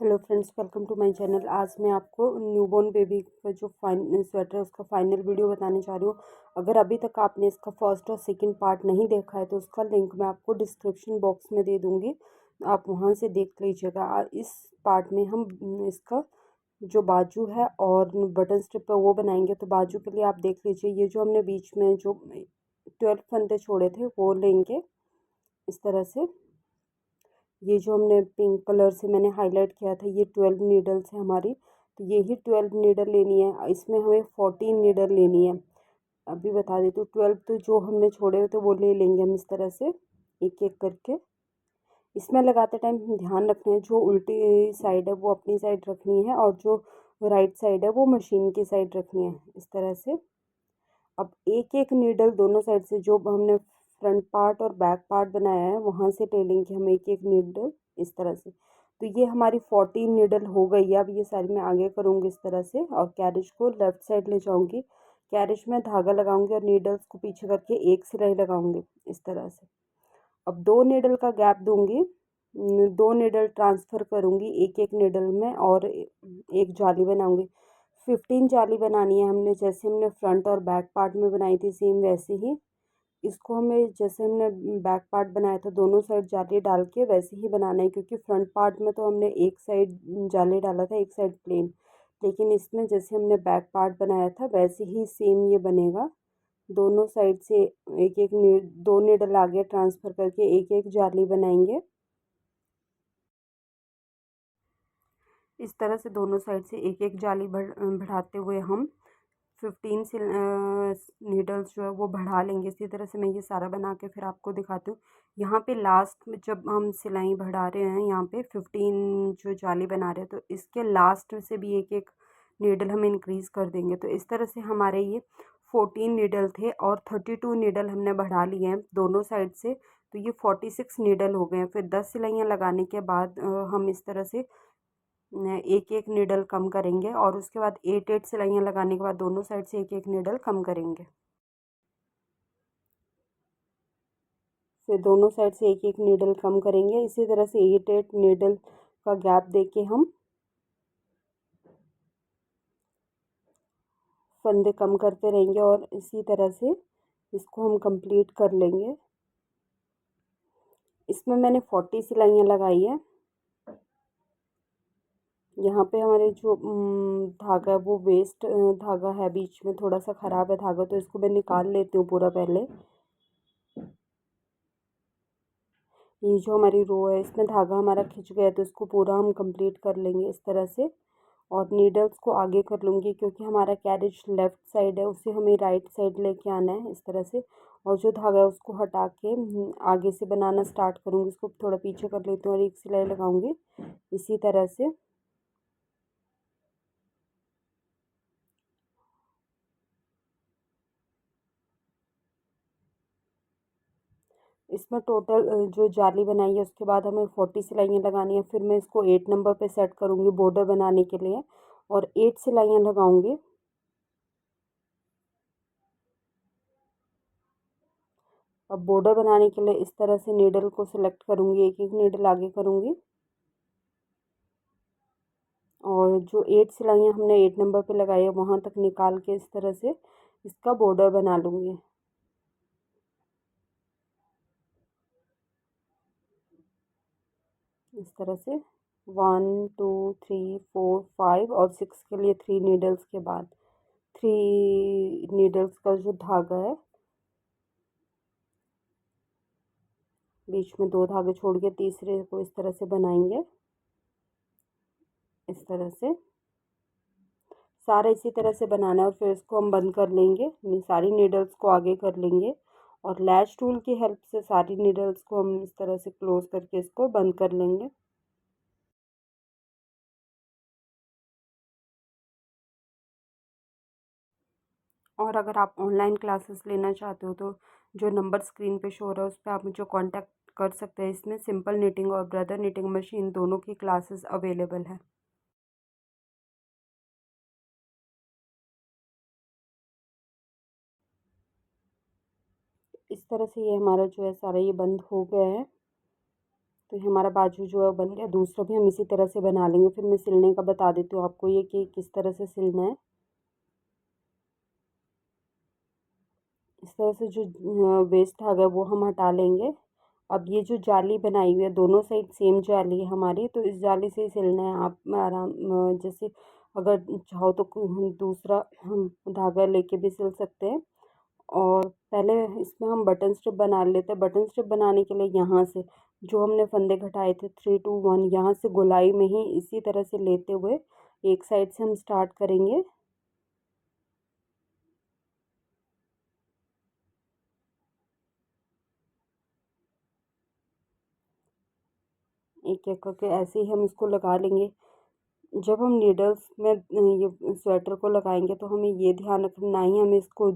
Hello friends, welcome to my channel. आज मैं आपको न्यूबॉर्न बेबी का जो स्वेटर है उसका फाइनल वीडियो बताने जा रही हूँ। अगर अभी तक आपने इसका फर्स्ट और सेकंड पार्ट नहीं देखा है तो उसका लिंक मैं आपको डिस्क्रिप्शन बॉक्स में दे दूँगी, आप वहाँ से देख लीजिएगा। इस पार्ट में हम इसका जो बाजू है और बटन स्ट्रिप है वो बनाएंगे। तो बाजू के लिए आप देख लीजिए, ये जो हमने बीच में जो 12 फंदे छोड़े थे वो लेंगे इस तरह से। ये जो हमने पिंक कलर से मैंने हाईलाइट किया था, ये 12 नीडल्स है हमारी। तो यही 12 नीडल लेनी है, इसमें हमें 14 नीडल लेनी है। अभी बता देती हूँ, 12 तो जो हमने छोड़े हुए थे वो ले लेंगे हम इस तरह से एक एक करके। इसमें लगाते टाइम ध्यान रखना है, जो उल्टी साइड है वो अपनी साइड रखनी है और जो राइट साइड है वो मशीन की साइड रखनी है इस तरह से। अब एक एक नीडल दोनों साइड से, जो हमने फ्रंट पार्ट और बैक पार्ट बनाया है वहाँ से ले लेंगे हम एक एक नीडल इस तरह से। तो ये हमारी 14 नीडल हो गई है। अब ये सारी मैं आगे करूँगी इस तरह से और कैरिज को लेफ्ट साइड ले जाऊँगी। कैरिज में धागा लगाऊंगी और नीडल्स को पीछे करके एक सिलाई लगाऊंगी इस तरह से। अब 2 नीडल का गैप दूंगी, 2 नीडल ट्रांसफ़र करूंगी एक एक नीडल में और एक जाली बनाऊंगी। 15 जाली बनानी है हमने, जैसे हमने फ्रंट और बैक पार्ट में बनाई थी सेम वैसे ही इसको हमें, जैसे हमने बैक पार्ट बनाया था दोनों साइड जाली डाल के वैसे ही बनाना है। क्योंकि फ्रंट पार्ट में तो हमने एक साइड जाली डाला था, एक साइड प्लेन, लेकिन इसमें जैसे हमने बैक पार्ट बनाया था वैसे ही सेम ये बनेगा। दोनों साइड से एक एक दो नीडल आगे ट्रांसफ़र करके एक एक जाली बनाएंगे इस तरह से। दोनों साइड से एक एक जाली बढ़ाते हुए हम 15 से नीडल्स जो है वो बढ़ा लेंगे। इसी तरह से मैं ये सारा बना के फिर आपको दिखाती हूँ। यहाँ पे लास्ट में जब हम सिलाई बढ़ा रहे हैं, यहाँ पे 15 जो जाली बना रहे हैं, तो इसके लास्ट से भी एक एक नीडल हम इंक्रीज़ कर देंगे। तो इस तरह से हमारे ये 14 नीडल थे और 32 नीडल हमने बढ़ा लिए हैं दोनों साइड से। तो ये 46 नीडल हो गए हैं। फिर 10 सिलाइयाँ लगाने के बाद हम इस तरह से एक एक नीडल कम करेंगे और उसके बाद 8 सिलाइयाँ लगाने के बाद दोनों साइड से एक एक नीडल कम करेंगे। फिर दोनों साइड से एक एक नीडल कम करेंगे। इसी तरह से 8 नीडल का गैप देके हम फंदे कम करते रहेंगे और इसी तरह से इसको हम कंप्लीट कर लेंगे। इसमें मैंने 40 सिलाइयाँ लगाई है। यहाँ पे हमारे जो धागा है वो वेस्ट धागा है, बीच में थोड़ा सा ख़राब है धागा, तो इसको मैं निकाल लेती हूँ पूरा पहले। ये जो हमारी रो है इसमें धागा हमारा खिंच गया, तो इसको पूरा हम कंप्लीट कर लेंगे इस तरह से। और नीडल्स को आगे कर लूँगी, क्योंकि हमारा कैरिज लेफ़्ट साइड है, उसे हमें राइट साइड लेके आना है इस तरह से। और जो धागा है उसको हटा के आगे से बनाना स्टार्ट करूँगी। इसको थोड़ा पीछे कर लेती हूँ और एक सिलाई लगाऊँगी इसी तरह से। इसमें टोटल जो जाली बनाई है उसके बाद हमें 40 सिलाइयाँ लगानी है। फिर मैं इसको 8 नंबर पे सेट करूँगी बॉर्डर बनाने के लिए और 8 सिलाइयाँ लगाऊँगी। अब बॉर्डर बनाने के लिए इस तरह से नीडल को सिलेक्ट करूँगी, एक एक नीडल आगे करूँगी और जो 8 सिलाइयाँ हमने 8 नंबर पे लगाई है वहाँ तक निकाल के इस तरह से इसका बॉर्डर बना लूँगी इस तरह से। 1 2 3 4 5 और 6 के लिए 3 नीडल्स के बाद 3 नीडल्स का जो धागा है, बीच में 2 धागे छोड़ के तीसरे को इस तरह से बनाएंगे इस तरह से। सारा इसी तरह से बनाना है और फिर इसको हम बंद कर लेंगे। सारी नीडल्स को आगे कर लेंगे और लैच टूल की हेल्प से सारी नीडल्स को हम इस तरह से क्लोज करके इसको बंद कर लेंगे। और अगर आप ऑनलाइन क्लासेस लेना चाहते हो तो जो नंबर स्क्रीन पे शो हो रहा है उस पर आप मुझे कांटेक्ट कर सकते हैं। इसमें सिंपल निटिंग और ब्रदर निटिंग मशीन दोनों की क्लासेस अवेलेबल है। इस तरह से ये हमारा जो है सारा ये बंद हो गया है। तो ये हमारा बाजू जो है बन गया। दूसरा भी हम इसी तरह से बना लेंगे। फिर मैं सिलने का बता देती हूँ आपको ये कि किस तरह से सिलना है। इस तरह से जो वेस्ट धागा है वो हम हटा लेंगे। अब ये जो जाली बनाई हुई है दोनों साइड सेम जाली है हमारी, तो इस जाली से ही सिलना है। आप आराम जैसे अगर चाहो तो दूसरा हम धागा लेके भी सिल सकते हैं। और पहले इसमें हम बटन स्ट्रिप बना लेते हैं। बटन स्ट्रिप बनाने के लिए यहाँ से जो हमने फंदे घटाए थे 3 2 1, यहाँ से गोलाई में ही इसी तरह से लेते हुए एक साइड से हम स्टार्ट करेंगे। एक एक करके ऐसे ही हम इसको लगा लेंगे। जब हम नीडल्स में ये स्वेटर को लगाएंगे तो हमें ये ध्यान रखना, ना ही हमें इसको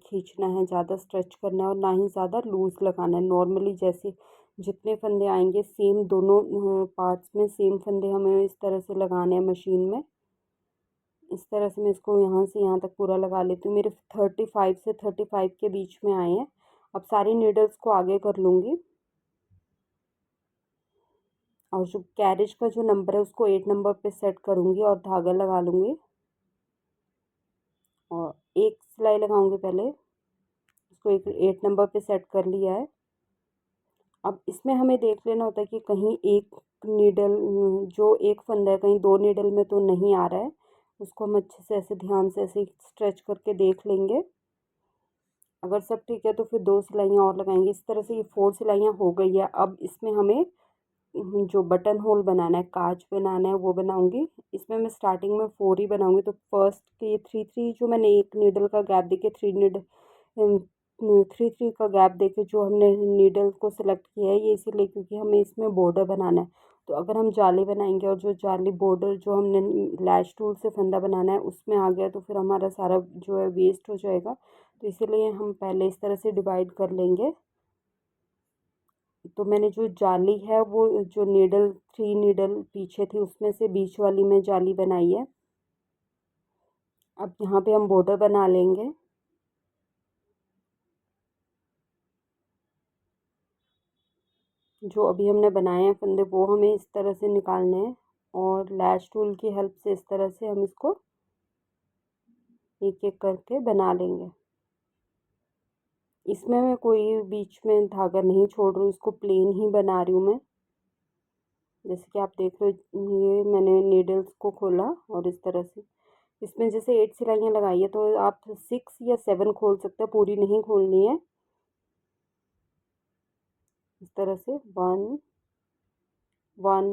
खींचना है, ज़्यादा स्ट्रेच करना है और ना ही ज़्यादा लूज़ लगाना है। नॉर्मली जैसे जितने फंदे आएंगे सेम दोनों पार्ट्स में सेम फंदे हमें इस तरह से लगाने हैं मशीन में। इस तरह से मैं इसको यहाँ से यहाँ तक पूरा लगा लेती हूँ। मेरे 35 से 35 के बीच में आए हैं। अब सारी नीडल्स को आगे कर लूँगी और जो कैरेज का जो नंबर है उसको 8 नंबर पे सेट करूँगी और धागा लगा लूँगी और एक सिलाई लगाऊंगी। पहले इसको 8 नंबर पे सेट कर लिया है। अब इसमें हमें देख लेना होता है कि कहीं एक नीडल जो एक फंदा है कहीं 2 नीडल में तो नहीं आ रहा है। उसको हम अच्छे से ऐसे ध्यान से ऐसे स्ट्रेच करके देख लेंगे। अगर सब ठीक है तो फिर 2 सिलाइयाँ और लगाएंगे। इस तरह से ये 4 सिलाइयाँ हो गई है। अब इसमें हमें जो बटन होल बनाना है, काज बनाना है, वो बनाऊंगी। इसमें मैं स्टार्टिंग में 4 ही बनाऊंगी। तो फर्स्ट के ये 3 3 जो मैंने एक नीडल का गैप देके 3 3 का गैप देके जो हमने नीडल को सिलेक्ट किया है ये इसीलिए क्योंकि हमें इसमें बॉर्डर बनाना है। तो अगर हम जाली बनाएंगे और जो जाली बॉर्डर जो हमने लैश टूल से फंदा बनाना है उसमें आ गया तो फिर हमारा सारा जो है वेस्ट हो जाएगा। तो इसीलिए हम पहले इस तरह से डिवाइड कर लेंगे। तो मैंने जो जाली है वो जो नीडल 3 नीडल पीछे थी उसमें से बीच वाली में जाली बनाई है। अब यहाँ पे हम बॉर्डर बना लेंगे। जो अभी हमने बनाए हैं फंदे वो हमें इस तरह से निकालने हैं और लैश टूल की हेल्प से इस तरह से हम इसको एक एक करके बना लेंगे। इसमें मैं कोई बीच में धागा नहीं छोड़ रही हूँ, इसको प्लेन ही बना रही हूँ मैं। जैसे कि आप देख रहे हो ये मैंने नीडल्स को खोला और इस तरह से इसमें जैसे 8 सिलाइयाँ लगाई है तो आप 6 या 7 खोल सकते हैं, पूरी नहीं खोलनी है। इस तरह से 1 1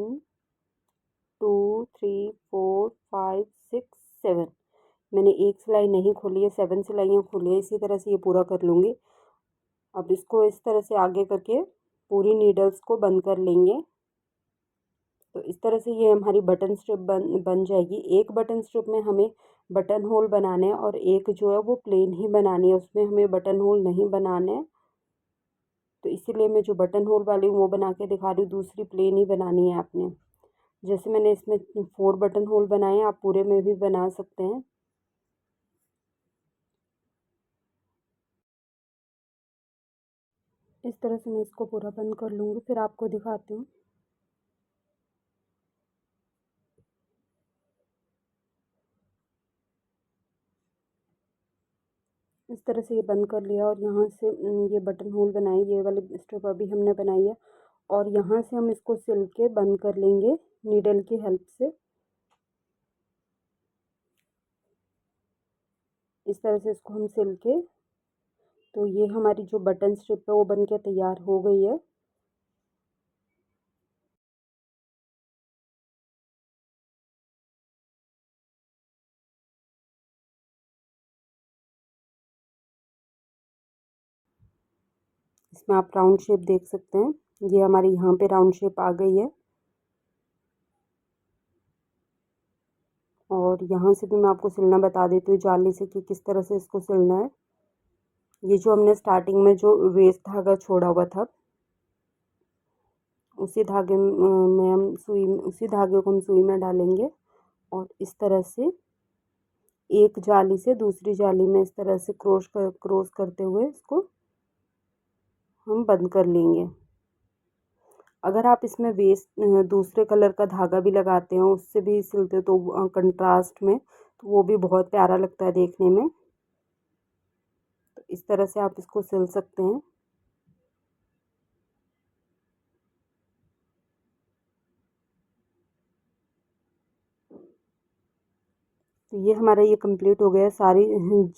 2 3 4 5 6 7 मैंने एक सिलाई नहीं खोली है, 7 सिलाइयाँ खोली है। इसी तरह से ये पूरा कर लूँगी। अब इसको इस तरह से आगे करके पूरी नीडल्स को बंद कर लेंगे। तो इस तरह से ये हमारी बटन स्ट्रिप बन जाएगी। एक बटन स्ट्रिप में हमें बटन होल बनाने हैं और एक जो है वो प्लेन ही बनानी है, उसमें हमें बटन होल नहीं बनाने हैं। तो इसीलिए मैं जो बटन होल वाली हूँ वो बना के दिखा रही हूँ, दूसरी प्लेन ही बनानी है आपने। जैसे मैंने इसमें 4 बटन होल बनाए हैं, आप पूरे में भी बना सकते हैं। इस तरह से मैं इसको पूरा बंद कर लूँगी, फिर आपको दिखाती हूँ। इस तरह से ये बंद कर लिया और यहाँ से ये बटन होल बनाए, ये वाली स्ट्रिप अभी हमने बनाई है और यहाँ से हम इसको सिल के बंद कर लेंगे नीडल की हेल्प से। इस तरह से इसको हम सिल के, तो ये हमारी जो बटन स्ट्रिप है वो बन के तैयार हो गई है। इसमें आप राउंड शेप देख सकते हैं, ये हमारी यहाँ पे राउंड शेप आ गई है। और यहाँ से भी मैं आपको सिलना बता देती हूँ जाली से कि किस तरह से इसको सिलना है। ये जो हमने स्टार्टिंग में जो वेस्ट धागा छोड़ा हुआ था उसी धागे में हम उसी धागे को हम सुई में डालेंगे और इस तरह से एक जाली से दूसरी जाली में इस तरह से क्रॉस करते हुए इसको हम बंद कर लेंगे। अगर आप इसमें वेस्ट दूसरे कलर का धागा भी लगाते हो, उससे भी सिलते हो तो कंट्रास्ट में, तो वो भी बहुत प्यारा लगता है देखने में। तो इस तरह से आप इसको सिल सकते हैं। तो ये हमारा ये कंप्लीट हो गया। सारी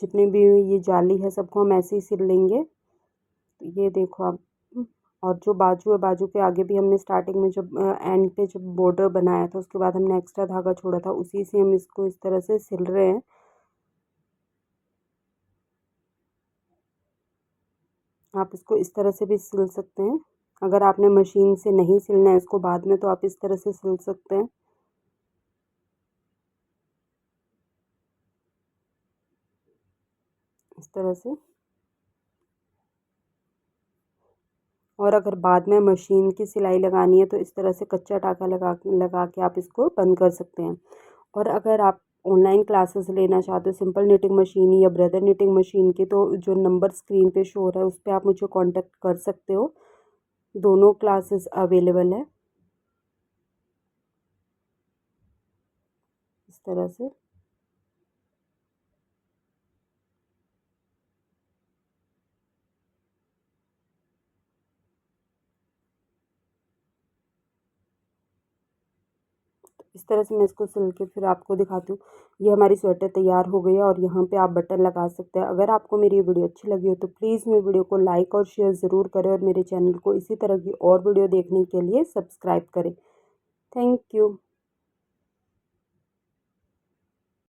जितने भी ये जाली है सबको हम ऐसे ही सिल लेंगे। तो ये देखो आप। और जो बाजू है, बाजू के आगे भी हमने स्टार्टिंग में जब एंड पे जब बॉर्डर बनाया था, उसके बाद हमने एक्स्ट्रा धागा छोड़ा था, उसी से हम इसको इस तरह से सिल रहे हैं। आप इसको इस तरह से भी सिल सकते हैं। अगर आपने मशीन से नहीं सिलना है इसको बाद में, तो आप इस तरह से सिल सकते हैं, इस तरह से। और अगर बाद में मशीन की सिलाई लगानी है तो इस तरह से कच्चा टाका लगा के आप इसको बंद कर सकते हैं। और अगर आप ऑनलाइन क्लासेस लेना चाहते हो सिंपल निटिंग मशीन या ब्रदर निटिंग मशीन की, तो जो नंबर स्क्रीन पे शो हो रहा है उस पर आप मुझे कांटेक्ट कर सकते हो। दोनों क्लासेस अवेलेबल है, इस तरह से। इस तरह से मैं इसको सिल के फिर आपको दिखाती हूँ। ये हमारी स्वेटर तैयार हो गई है और यहाँ पे आप बटन लगा सकते हैं। अगर आपको मेरी वीडियो अच्छी लगी हो तो प्लीज़ मेरी वीडियो को लाइक और शेयर ज़रूर करें, और मेरे चैनल को इसी तरह की और वीडियो देखने के लिए सब्सक्राइब करें। Thank you.